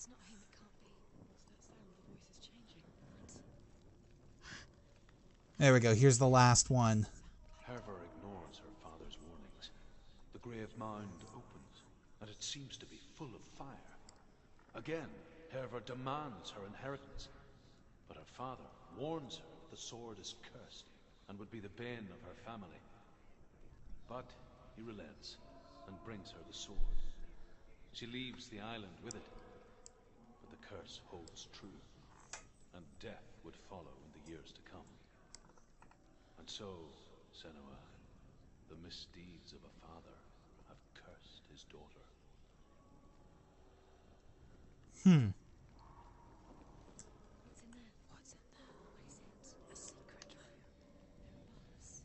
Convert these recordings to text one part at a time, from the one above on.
it's not him, it can't be. What's that sound? The voice is changing. There we go. Here's the last one. Herva ignores her father's warnings. The grave mound opens, and it seems to be full of fire. Again, Herva demands her inheritance, but her father warns her that the sword is cursed and would be the bane of her family. But he relents and brings her the sword. She leaves the island with it, but the curse holds true, and death would follow in the years to come. And so, Senua, the misdeeds of a father have cursed his daughter. What's in there? What's in there? What is it? A secret room. In a box.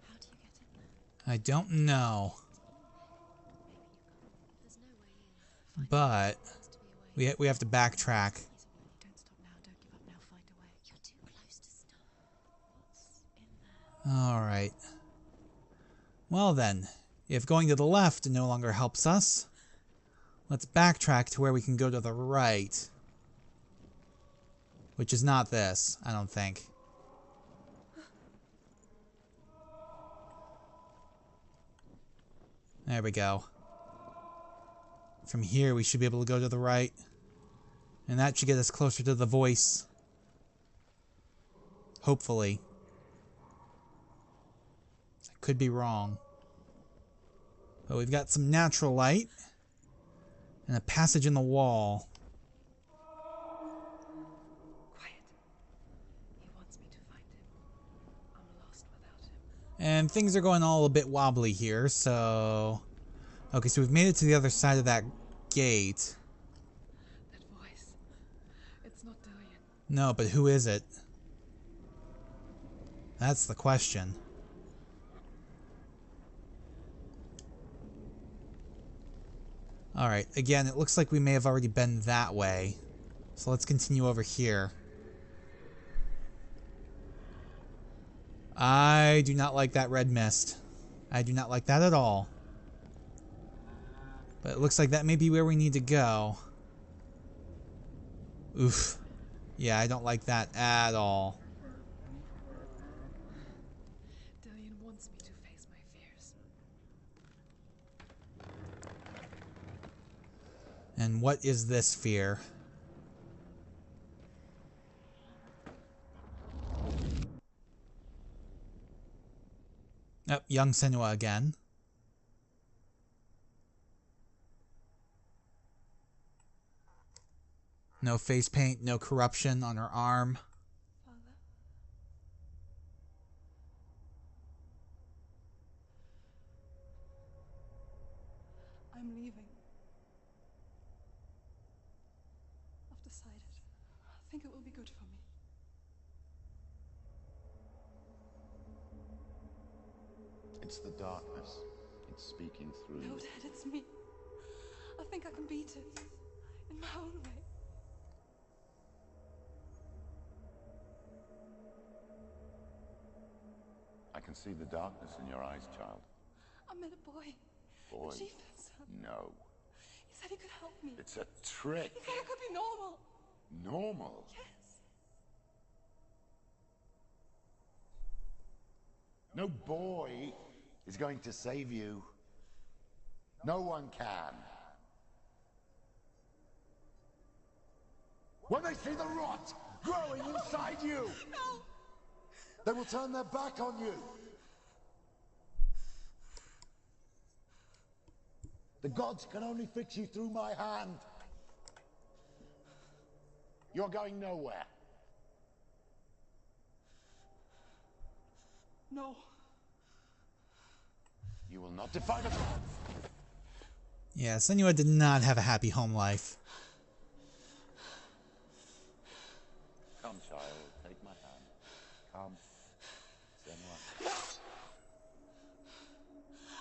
How do you get in there? I don't know. Maybe you can't. There's no way in. But There has to be a way. we have to backtrack. Don't stop now. Don't give up now. Find a way. You're too close to stop. What's in there? Alright. Well then, if going to the left no longer helps us, let's backtrack to where we can go to the right. Which is not this, I don't think. There we go. From here we should be able to go to the right. And that should get us closer to the voice. Hopefully. I could be wrong. But we've got some natural light. And a passage in the wall. Quiet. He wants me to find him. I'm lost without him. And things are going all a bit wobbly here, so... Okay, so we've made it to the other side of that gate. That voice. It's not Dillion. No, but who is it? That's the question. Alright, again, it looks like we may have already been that way. So let's continue over here. I do not like that red mist. I do not like that at all. But it looks like that may be where we need to go. Oof. Yeah, I don't like that at all. Dillion wants me to face my fears. And what is this fear? Oh, young Senua again. No face paint, no corruption on her arm. Father? I'm leaving. I've decided. I think it will be good for me. It's the darkness. It's speaking through No, you. Dad, it's me. I think I can beat it. In my own way. I can see the darkness in your eyes, child. I met a boy. Boy. The chieftain's son. No. He said he could help me. It's a trick. He said I could be normal. Normal. Yes. No boy is going to save you. No one can. When they see the rot growing inside you, No! they will turn their back on you. The gods can only fix you through my hand. You're going nowhere. No. You will not defy the gods. Yeah, Senua did not have a happy home life. Come, child, take my hand. Come. Senua.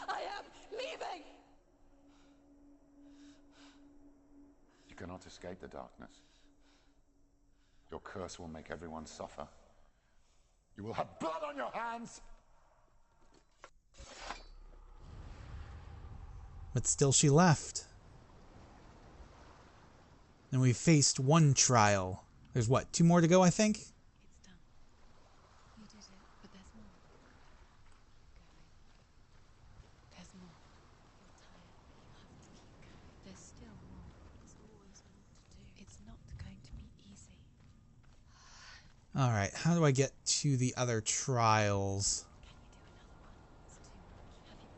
I am leaving! You cannot escape the darkness. Your curse will make everyone suffer. You will have blood on your hands! But still she left. And we faced one trial. There's what, 2 more to go, I think? It's done. You did it, but there's more. There's more. You're tired, but you have to keep going. There's still more. There's always more to do. It's not going to be easy. Alright, how do I get to the other trials? Can you do another one? It's too much. Have you?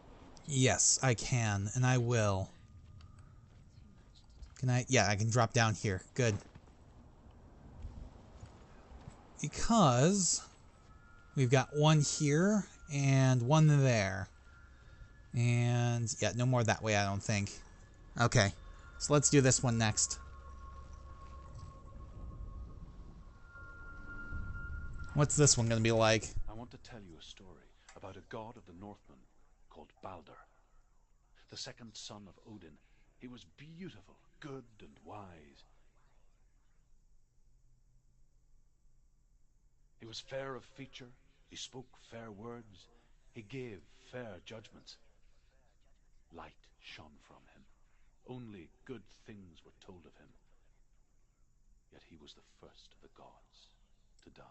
Yes, I can, and I will. Can I? Yeah, I can drop down here. Good. Because we've got one here and one there. And yeah, no more that way, I don't think. Okay, so let's do this one next. What's this one going to be like? I want to tell you a story about a god of the Northmen called Balder. The second son of Odin. He was beautiful, good and wise. He was fair of feature, he spoke fair words, he gave fair judgments. Light shone from him. Only good things were told of him. Yet he was the first of the gods to die.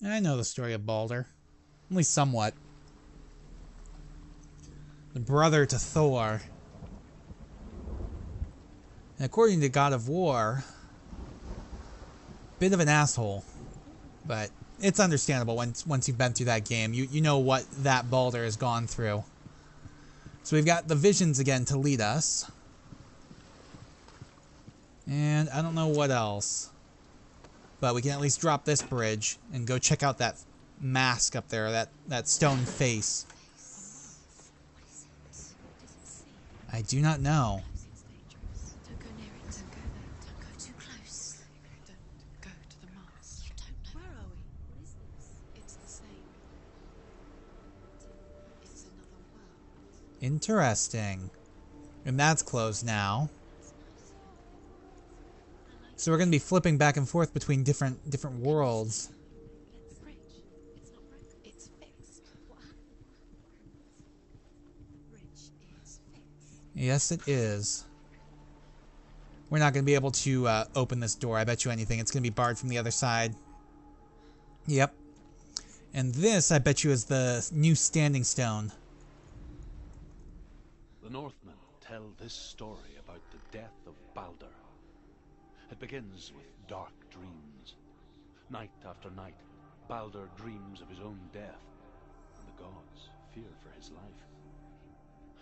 I know the story of Balder. At least somewhat. The brother to Thor. And according to God of War, bit of an asshole. But it's understandable once you've been through that game. You know what that Balder has gone through. So we've got the visions again to lead us. And I don't know what else. But we can at least drop this bridge and go check out that mask up there, that stone face. What is it? Does it see? I do not know. It's dangerous. Don't go near it. Don't go there. Don't go too close. Don't go to the mast. You don't know. Where are we? What is this? It's the same. It's another world. Interesting. And that's closed now. So we're going to be flipping back and forth between different worlds. The bridge. It's not broken. It's fixed. What happened? The bridge is fixed. Yes, it is. We're not going to be able to open this door. I bet you anything. It's going to be barred from the other side. Yep. And this, I bet you, is the new standing stone. The Northmen tell this story about the death of Balder. It begins with dark dreams. Night after night, Balder dreams of his own death, and the gods fear for his life.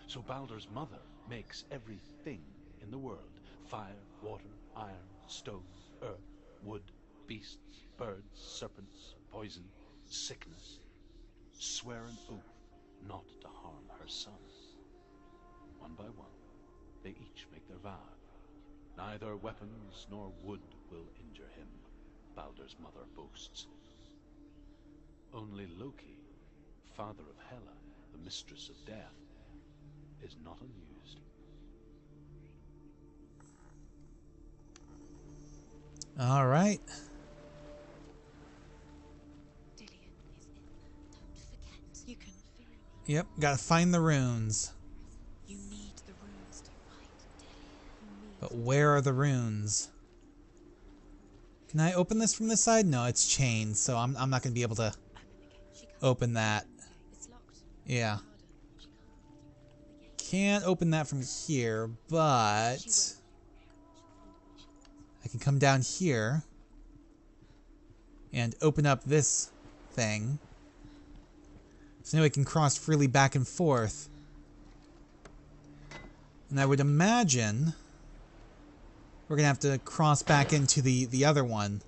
So Balder's mother makes everything in the world: fire, water, iron, stone, earth, wood, beasts, birds, serpents, poison, sickness, swear an oath not to harm her son. One by one, they each make their vow. Neither weapons nor wood will injure him, Balder's mother boasts. Only Loki, father of Hela, the mistress of death, is not amused. All right. Dillion is in there. Don't forget. You can feel me. Yep, gotta find the runes. You need the runes to fight Dillion. You need But where are the runes? Can I open this from this side? No, it's chained, so I'm not gonna be able to open the gate. She can't. open that. It's locked. Yeah. Harder. She can't. The gate. Can't open that from here, but She will. She'll find a way. I can come down here and open up this thing. So now we can cross freely back and forth. And I would imagine we're going to have to cross back into the other one.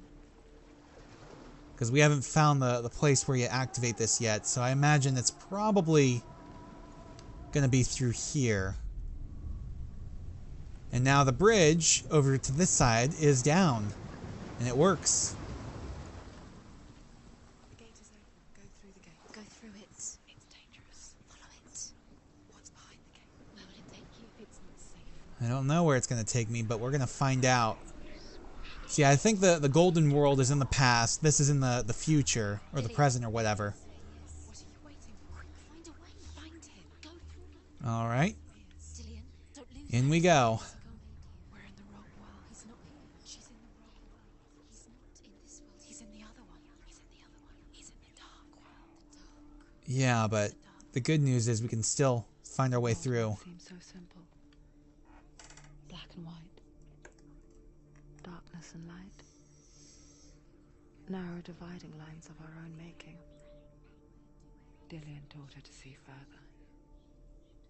Because we haven't found the place where you activate this yet. So I imagine it's probably going to be through here. And now the bridge over to this side is down. And it works. The gate is open. Go through the gate. Go through it. It's dangerous. Follow it. What's behind the gate? Where will it take you? It's not safe. I don't know where it's going to take me, but we're going to find out. See, I think the golden world is in the past. This is in the future, or the present, or whatever. What are you waiting for? Quick, find a way. Find him. Go All right. Dillian, don't lose In her. we go. We're in the wrong world. He's not here. She's in the wrong world. He's not in this world. He's in the other one. He's in the other one. He's in the dark world. The dark. Yeah, but the good news is we can still find our way through. Seems so simple. Black and white. Darkness and light. Narrow dividing lines of our own making. Dillian taught her to see further.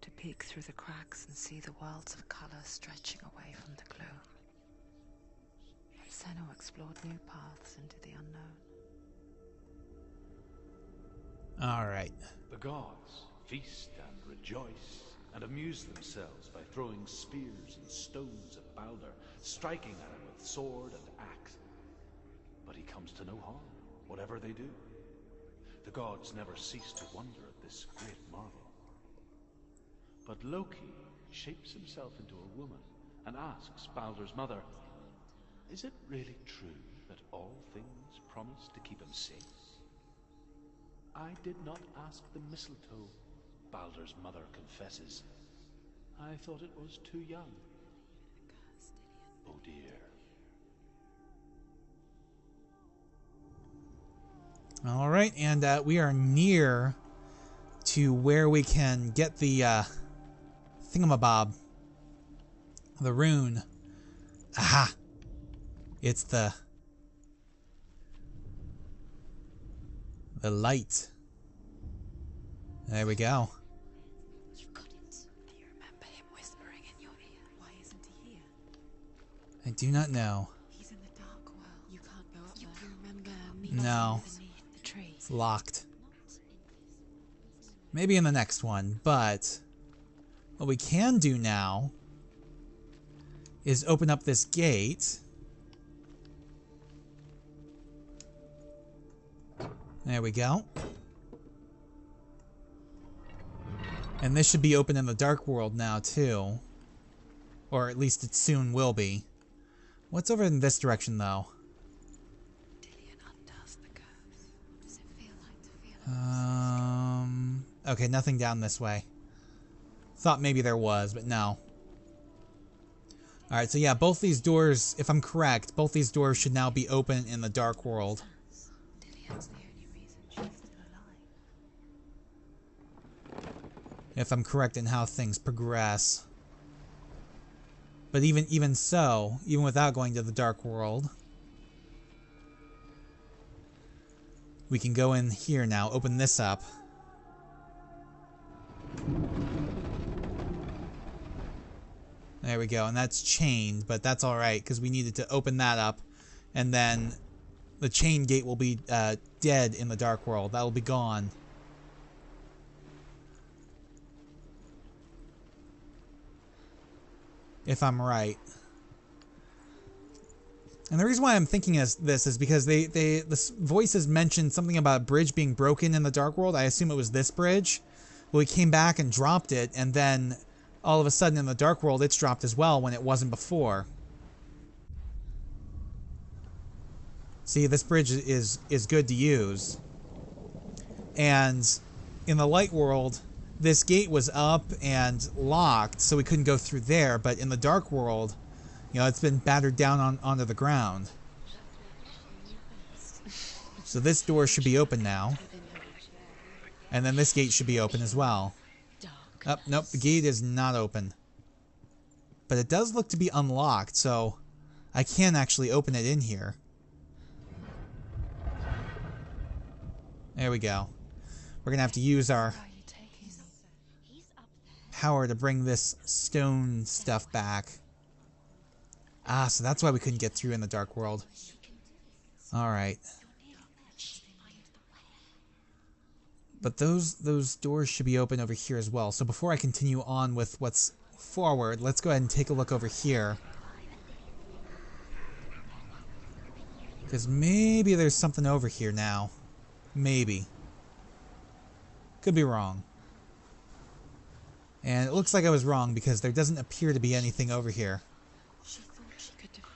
To peek through the cracks and see the worlds of color stretching away from the gloom. And Senua explored new paths into the unknown. All right. The gods feast and rejoice and amuse themselves by throwing spears and stones at Baldur, striking at him with sword and axe. But he comes to no harm, whatever they do. The gods never cease to wonder at this great marvel. But Loki shapes himself into a woman and asks Baldur's mother, "Is it really true that all things promise to keep him safe?" "I did not ask the mistletoe," Baldur's mother confesses. "I thought it was too young." Oh dear. All right, and we are near to where we can get the thingamabob, the rune. Aha! It's the light. There we go. You've got it. Do you remember him whispering in your ear? Why isn't he here? I do not know. He's in the dark world. You can't go up there. You remember me No. beneath the tree. It's locked. Maybe in the next one, but what we can do now is open up this gate. There we go. And this should be open in the Dark World now, too. Or at least it soon will be. What's over in this direction, though? Dillian undoes the curse. What does it feel like to feel Okay, nothing down this way. Thought maybe there was, but no. Alright, so yeah, both these doors, if I'm correct, both these doors should now be open in the Dark World. Dillian's the only reason she's still alive. If I'm correct in how things progress. But even so, even without going to the Dark World, we can go in here now, open this up. There we go, and that's chained, but that's alright, because we needed to open that up, and then the chain gate will be dead in the Dark World. That will be gone. If I'm right. And the reason why I'm thinking this is because the voices mentioned something about a bridge being broken in the Dark World. I assume it was this bridge. Well, we came back and dropped it, and then all of a sudden in the Dark World it's dropped as well when it wasn't before. See, this bridge is good to use. And in the Light World, this gate was up and locked, so we couldn't go through there, but in the Dark World, you know, it's been battered down onto the ground. So this door should be open now. And then this gate should be open as well. Oh, nope, the gate is not open. But it does look to be unlocked, so I can actually open it in here. There we go. We're gonna have to use our power to bring this stone stuff back. Ah, so that's why we couldn't get through in the Dark World. Alright. But those doors should be open over here as well. So before I continue on with what's forward, let's go ahead and take a look over here. Because maybe there's something over here now. Maybe. Could be wrong. And it looks like I was wrong because there doesn't appear to be anything over here. She thought she could defeat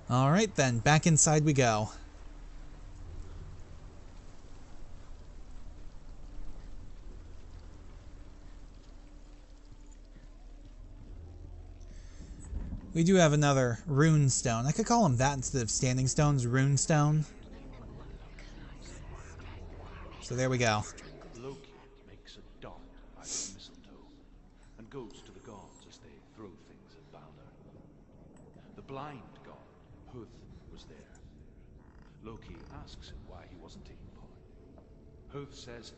him. Alright then, back inside we go. We do have another rune stone. I could call them that instead of standing stones. Rune stone. So there we go. Loki makes a dart out of mistletoe and goes to the gods as they throw things at Balder. The blind god, Huth, was there. Loki asks him why he wasn't taking part. Huth says,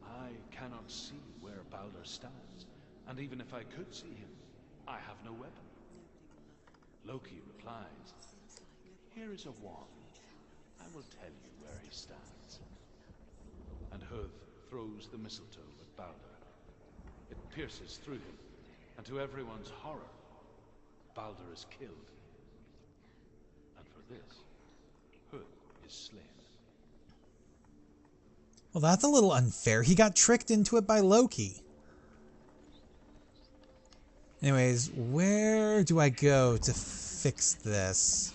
I cannot see where Balder stands, and even if I could see him, I have no weapon. Loki replies, here is a wand. I will tell you where he stands. And Huth throws the mistletoe at Balder. It pierces through him, and to everyone's horror, Balder is killed. And for this, Huth is slain. Well, that's a little unfair. He got tricked into it by Loki. Anyways, where do I go to fix this?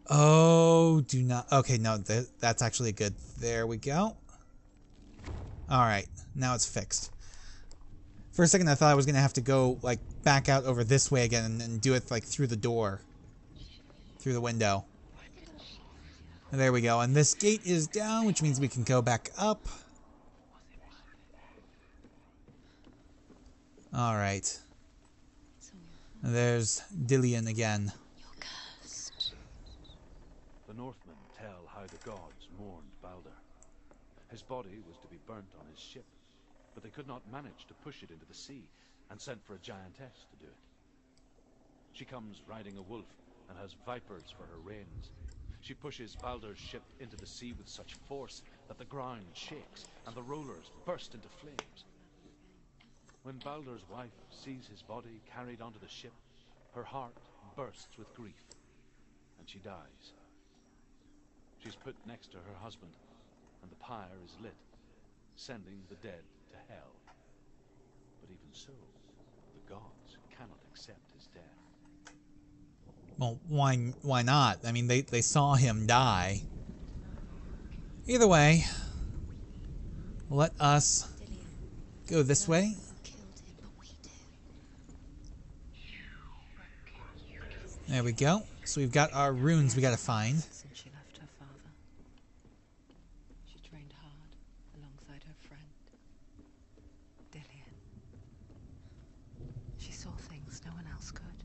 Oh, do not... Okay, no, that's actually good. There we go. Alright, now it's fixed. For a second, I thought I was going to have to go, like, back out over this way again and do it, like, through the door. Through the window. And there we go. And this gate is down, which means we can go back up. Alright. There's Dillion again. You're cursed. The Northmen tell how the gods mourned Balder. His body was to be burnt on his ship, but they could not manage to push it into the sea, and sent for a giantess to do it. She comes riding a wolf and has vipers for her reins. She pushes Balder's ship into the sea with such force that the ground shakes and the rollers burst into flames. When Balder's wife sees his body carried onto the ship, her heart bursts with grief, and she dies. She's put next to her husband, and the pyre is lit, sending the dead to hell. But even so, the gods cannot accept his death. Well, why not? I mean, they saw him die. Either way, let us go this way. There we go. So we've got our runes we gotta find. Since she left her father, she trained hard alongside her friend, Dillion. She saw things no one else could.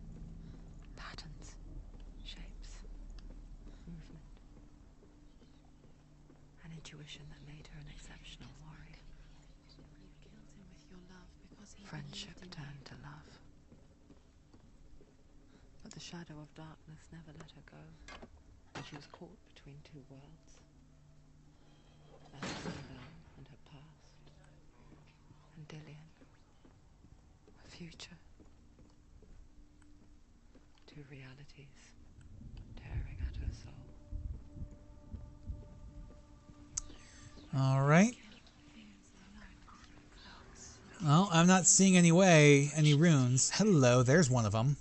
Patterns, shapes, movement. An intuition that made her an exceptional warrior. You killed him with your love because he Friendship believed in turned to love. But the shadow of darkness never let her go. She was caught between two worlds. Senua and her past. And Dillion. Her future. Two realities tearing at her soul. Alright. Well, I'm not seeing any runes. Hello, there's one of them.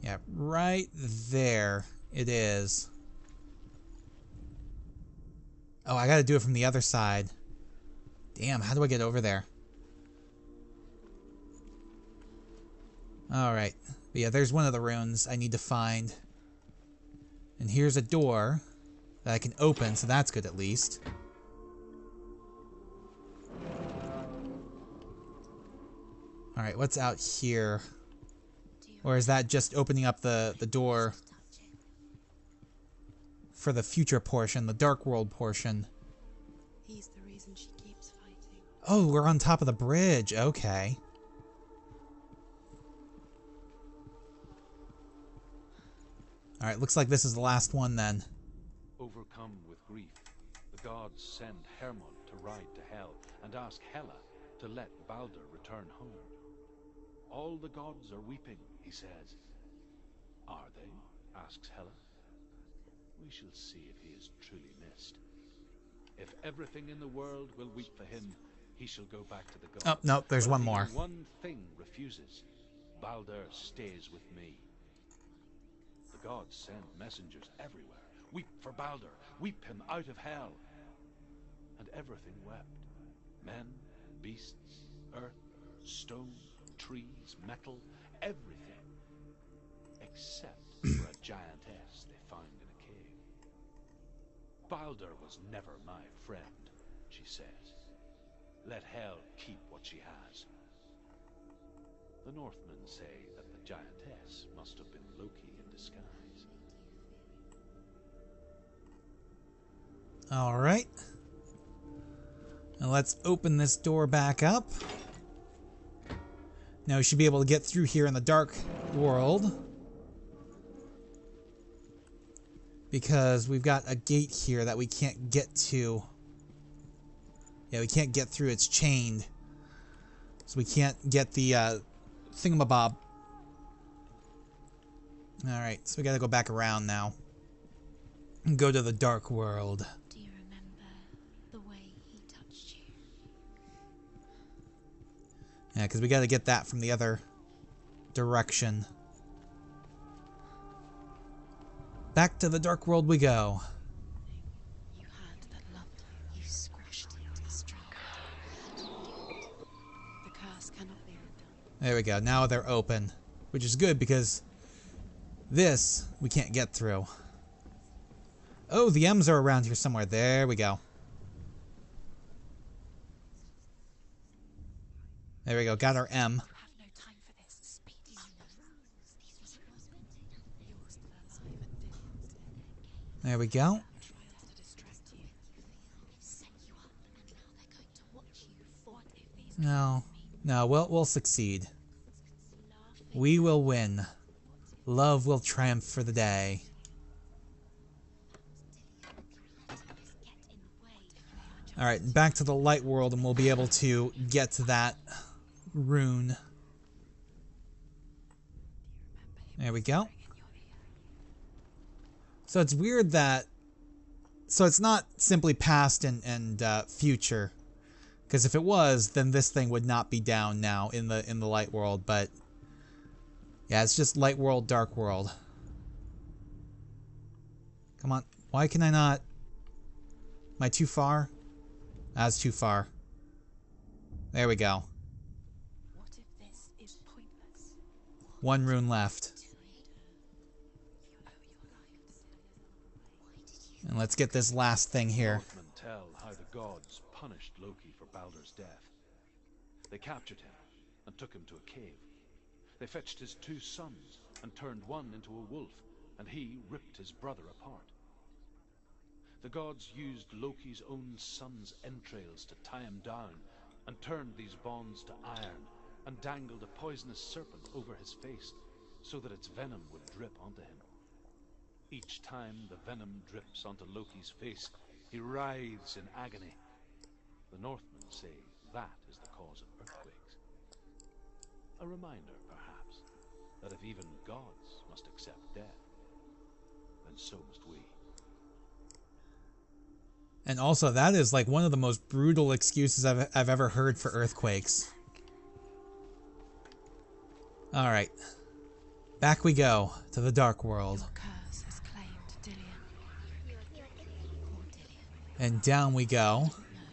Yeah, right there it is. Oh, I gotta do it from the other side. Damn, how do I get over there? Alright. But yeah, there's one of the runes I need to find. And here's a door that I can open, so that's good at least. Alright, what's out here? Or is that just opening up the door for the future portion, the Dark World portion? He's the reason she keeps fighting. Oh, we're on top of the bridge. Okay. Alright, looks like this is the last one then. Overcome with grief, the gods send Hermod to ride to Hell and ask Hela to let Balder return home. All the gods are weeping, he says. Are they? Asks Hela. We shall see if he is truly missed. If everything in the world will weep for him, he shall go back to the gods. Oh, no, there's one more. One thing refuses. Balder stays with me. The gods send messengers everywhere. Weep for Balder. Weep him out of Hell. And everything wept. Men, beasts, earth, stone, trees, metal, everything. Except for a giantess they found in a cave. Baldur was never my friend, she says. Let Hel keep what she has. The Northmen say that the giantess must have been Loki in disguise. Alright. Now let's open this door back up. Now we should be able to get through here in the dark world. Because we've got a gate here that we can't get to. Yeah, we can't get through. It's chained. So we can't get the thingamabob. Alright, so we gotta go back around now. And go to the dark world. Do you remember the way he touched you? Yeah, because we gotta get that from the other direction. Back to the dark world we go. You had that loved you. You squashed it, struck it. The curse cannot be undone. There we go. Now they're open. Which is good because this we can't get through. Oh, the M's are around here somewhere. There we go. There we go. Got our M. You have no time for this. Speed. There we go. Trials to distract you. They've set you up, and now they're going to watch you for it. No. No, we'll succeed. We will win. Love will triumph for the day. Alright, back to the light world and we'll be able to get to that rune. There we go. So it's weird that... So it's not simply past and future. Because if it was, then this thing would not be down now in the light world, but... Yeah, it's just light world, dark world. Come on. Why can I not... Am I too far? That's too far. There we go. What if this is pointless? One rune left. And let's get this last thing here. Northmen tell how the gods punished Loki for Baldur's death. They captured him and took him to a cave. They fetched his 2 sons and turned one into a wolf, and he ripped his brother apart. The gods used Loki's own son's entrails to tie him down, and turned these bonds to iron, and dangled a poisonous serpent over his face, so that its venom would drip onto him. Each time the venom drips onto Loki's face, he writhes in agony. The Northmen say that is the cause of earthquakes. A reminder, perhaps, that if even gods must accept death, then so must we. And also, that is like one of the most brutal excuses I've ever heard for earthquakes. Alright. Back we go to the dark world. Your curse has claimed Dillion. Poor Dillion. And down we go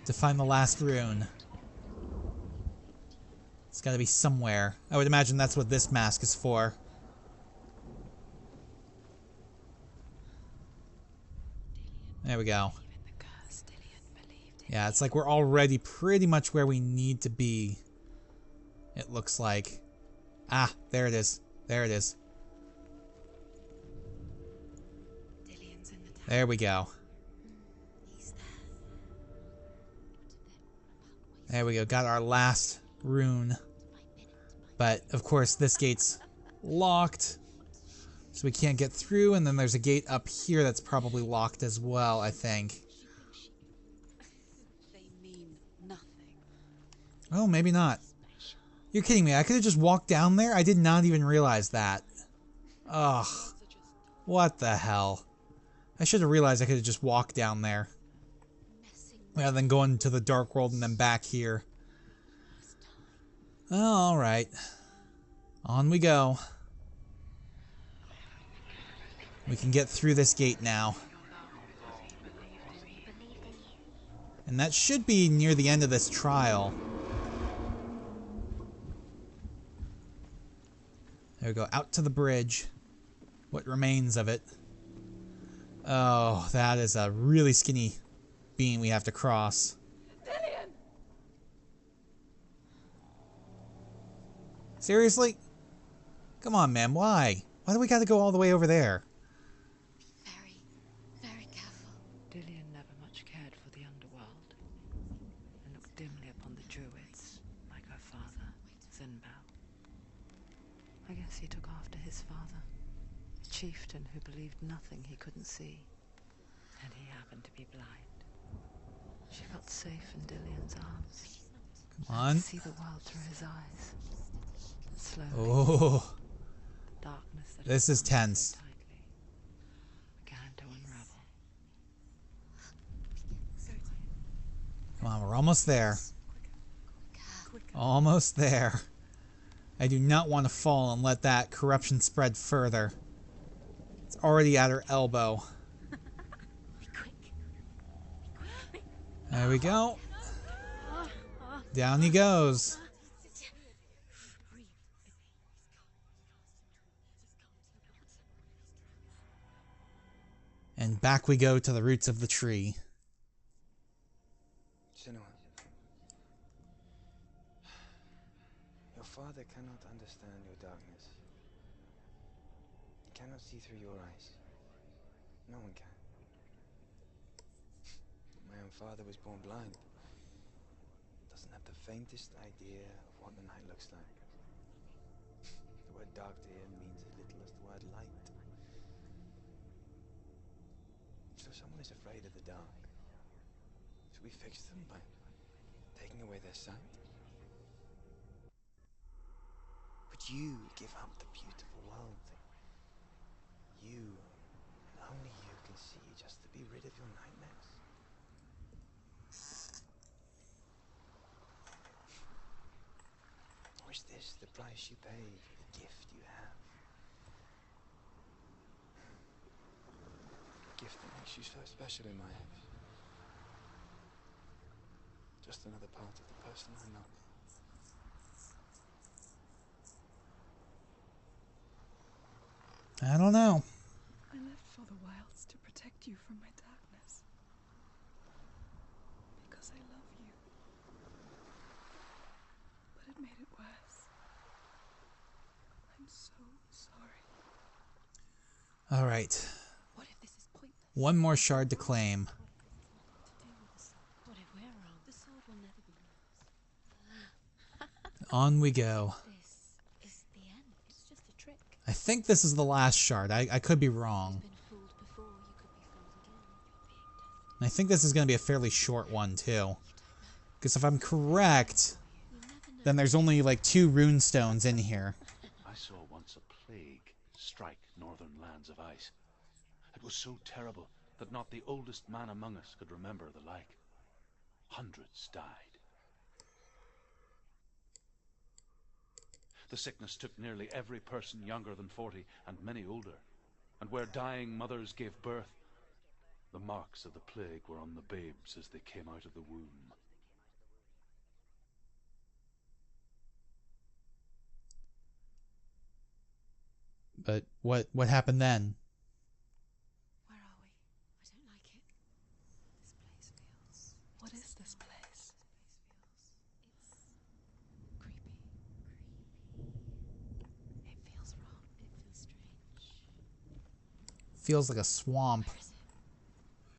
to find the last rune. It's gotta be somewhere. I would imagine that's what this mask is for. There we go. Even the curse Dillion believed in. Yeah, it's like we're already pretty much where we need to be. It looks like. Ah, there it is. There it is. Dillion's in the tower. There we go. He's there. There we go. Got our last rune. But, of course, this gate's locked. So we can't get through. And then there's a gate up here that's probably locked as well, I think. They mean nothing. Oh, maybe not. You're kidding me. I could have just walked down there? I did not even realize that. Ugh. What the hell? I should have realized I could have just walked down there. Rather than going to the dark world and then back here. Oh, alright. On we go. We can get through this gate now. And that should be near the end of this trial. There we go, out to the bridge. What remains of it. Oh, that is a really skinny beam we have to cross. Dillian! Seriously? Come on, man, why? Why do we gotta go all the way over there? Very, very careful. Dillian never much cared for the underworld, and looked dimly upon the druids, like her father, Zinbao. I guess he took after his father, a chieftain who believed nothing he couldn't see, and he happened to be blind. She felt safe in Dillian's arms. Come on. See the world through his eyes. And slowly, Oh, the darkness that this had is bound her tense. so tightly began to unravel. Come on, we're almost there. Almost there. I do not want to fall and let that corruption spread further. It's already at her elbow. There we go. Down he goes. And back we go to the roots of the tree. Senua, your father cannot understand your darkness. He cannot see through your eyes. No one can. My own father was born blind. Doesn't have the faintest idea of what the night looks like. The word dark to him means as little as the word light. So someone is afraid of the dark. Should we fix them by taking away their sight? Would you give up the beautiful world that you, and only you, can see just to be rid of your nightmares? Or is this the price you pay for the gift you have? A gift that makes you so special in my eyes. Just another part of the person I know. I don't know. I lived for the wilds to protect you from my darkness. Because I love you. But it made it worse. I'm so sorry. Alright. What if this is pointless? One more shard to claim. To do with the sword? What if we're wrong? The sword will never be yours. On we go. This is the end. It's just a trick. I think this is the last shard. I could be wrong. You've been fooled before. You could be fooled again. You're being tested. And I think this is going to be a fairly short one, too. Because if I'm correct, You never know. then there's only like 2 rune stones in here. I saw once a plague strike northern lands of ice. It was so terrible that not the oldest man among us could remember the like. Hundreds died. The sickness took nearly every person younger than 40 and many older. And where dying mothers gave birth, the marks of the plague were on the babes as they came out of the womb. But what happened then? Where are we? I don't like it. This place feels. What is this place? It's creepy. It feels wrong. It feels strange. Feels like a swamp. Where is